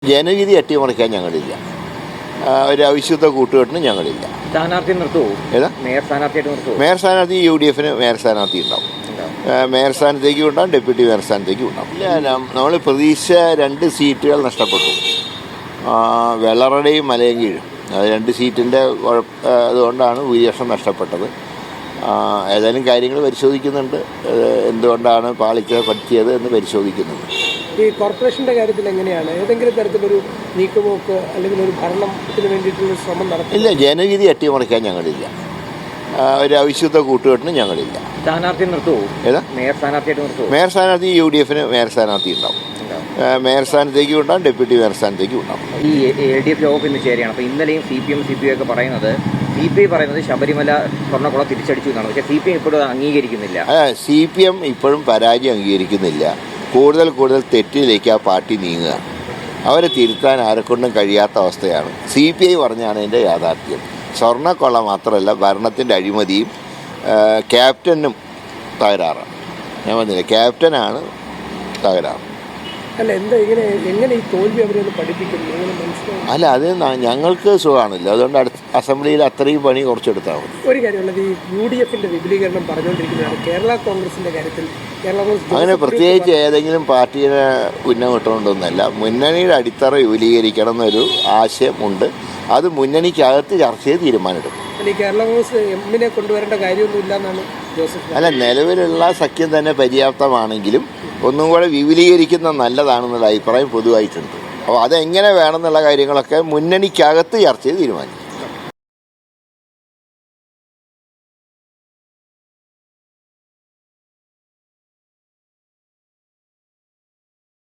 ജനവിധി അട്ടിമറിക്കാൻ ഞങ്ങളില്ല. ഒരു അവിശുദ്ധ കൂട്ടുകെട്ടിന് ഞങ്ങളില്ല. സ്ഥാനാർത്ഥി നിർത്തുമോ? ഏതാ മേയർ സ്ഥാനാർത്ഥിയായിട്ട് നിർത്തുമോ? മേയർ സ്ഥാനാർത്ഥി UDF മേയർ സ്ഥാനാർത്ഥി ഉണ്ടാവും. മേയർ സ്ഥാനത്തേക്കും ഉണ്ടാവും, ഡെപ്യൂട്ടി മേയർ സ്ഥാനത്തേക്കും ഉണ്ടാവും. ഇല്ല, നമ്മൾ പ്രതീക്ഷ 2 സീറ്റുകൾ നഷ്ടപ്പെട്ടു. വെള്ളറടയും മലയങ്കീഴും, അത് 2 സീറ്റിൻ്റെ അതുകൊണ്ടാണ് ഭൂരിപക്ഷം നഷ്ടപ്പെട്ടത്. ഏതായാലും കാര്യങ്ങൾ പരിശോധിക്കുന്നുണ്ട്. എന്തുകൊണ്ടാണ് പാളിച്ച പറ്റിയത് എന്ന് പരിശോധിക്കുന്നുണ്ട്. ഈ കോർപ്പറേഷൻ്റെ കാര്യത്തിൽ എങ്ങനെയാണ് ഏതെങ്കിലും തരത്തിലൊരു നീക്കുപോക്ക് അല്ലെങ്കിൽ ഒരു ഭരണത്തിന് വേണ്ടിയിട്ടുള്ള ശ്രമം നടത്തും? ഇല്ല, ജനവിധി അട്ടിമറിക്കാൻ ഞങ്ങളില്ല. ഒരു അവിശുദ്ധ കൂട്ടുകെട്ടിന് ഞങ്ങളില്ല. സ്ഥാനാർത്ഥി നിർത്തുമോ? ഏതാ മേയർ സ്ഥാനാർത്ഥിയായിട്ട് നിർത്തുമോ? മേയർ സ്ഥാനാർത്ഥി UDF മേയർ സ്ഥാനാർത്ഥി ഉണ്ടാവും. മേയർ സ്ഥാനത്തേക്കും ഉണ്ടാവും, ഡെപ്യൂട്ടി മേയർ സ്ഥാനത്തേക്കും ഉണ്ടാവും. ഈ LDF യോഗം ഇന്ന് ചേരുകയാണ്. അപ്പോൾ ഇന്നലെയും CPM CPI ഒക്കെ പറയുന്നത്, CPI പറയുന്നത് ശബരിമല സ്വർണ്ണക്കുള തിരിച്ചടിച്ചു എന്നാണ്. പക്ഷേ CPM ഇപ്പോഴും അംഗീകരിക്കുന്നില്ല. CPM ഇപ്പോഴും പരാജയം അംഗീകരിക്കുന്നില്ല. കൂടുതൽ തെറ്റിലേക്ക് ആ പാർട്ടി നീങ്ങുക. അവരെ തിരുത്താൻ ആരെക്കൊണ്ടും കഴിയാത്ത അവസ്ഥയാണ്. CPI പറഞ്ഞാണ് അതിൻ്റെ യാഥാർത്ഥ്യം. സ്വർണ്ണക്കൊള്ള മാത്രമല്ല, ഭരണത്തിൻ്റെ അഴിമതിയും ക്യാപ്റ്റനും തകരാറാണ്. ഞാൻ പറഞ്ഞില്ല, ക്യാപ്റ്റനാണ് തകരാറ്. അല്ല, എന്താ എങ്ങനെ ഈ തോൽവി അവരൊന്ന് പഠിപ്പിക്കുന്നു? അല്ല, അത് ഞങ്ങൾക്ക് സുഖമാണില്ല. അതുകൊണ്ട് അസംബ്ലിയിൽ അത്രയും പണി കുറച്ചെടുത്താൽ മതി. ഒരു കാര്യമുള്ളത്, ഈ UDFന്റെ വിപുലീകരണം പറഞ്ഞുകൊണ്ടിരിക്കുന്നതാണ്. കേരള കോൺഗ്രസിന്റെ കാര്യത്തിൽ അങ്ങനെ പ്രത്യേകിച്ച് ഏതെങ്കിലും പാർട്ടിയെ ഉന്നം കിട്ടണമെന്നൊന്നല്ല. മുന്നണിയുടെ അടിത്തറ വിപുലീകരിക്കണം എന്നൊരു ആശയമുണ്ട്. അത് മുന്നണിക്കകത്ത് ചർച്ച ചെയ്ത് തീരുമാനമെടുക്കും. കേരള കോൺഗ്രസ് എമ്മിനെ കൊണ്ടുവരേണ്ട കാര്യമൊന്നുമില്ല എന്നാണ് ജോസഫ്. അല്ല, നിലവിലുള്ള സഖ്യം തന്നെ പര്യാപ്തമാണെങ്കിലും ഒന്നും കൂടെ വിപുലീകരിക്കുന്ന നല്ലതാണെന്നുള്ള അഭിപ്രായം പൊതുവായിട്ടുണ്ട്. അപ്പോൾ അതെങ്ങനെ വേണമെന്നുള്ള കാര്യങ്ങളൊക്കെ മുന്നണിക്കകത്ത് ചർച്ച ചെയ്ത് തീരുമാനിക്കും.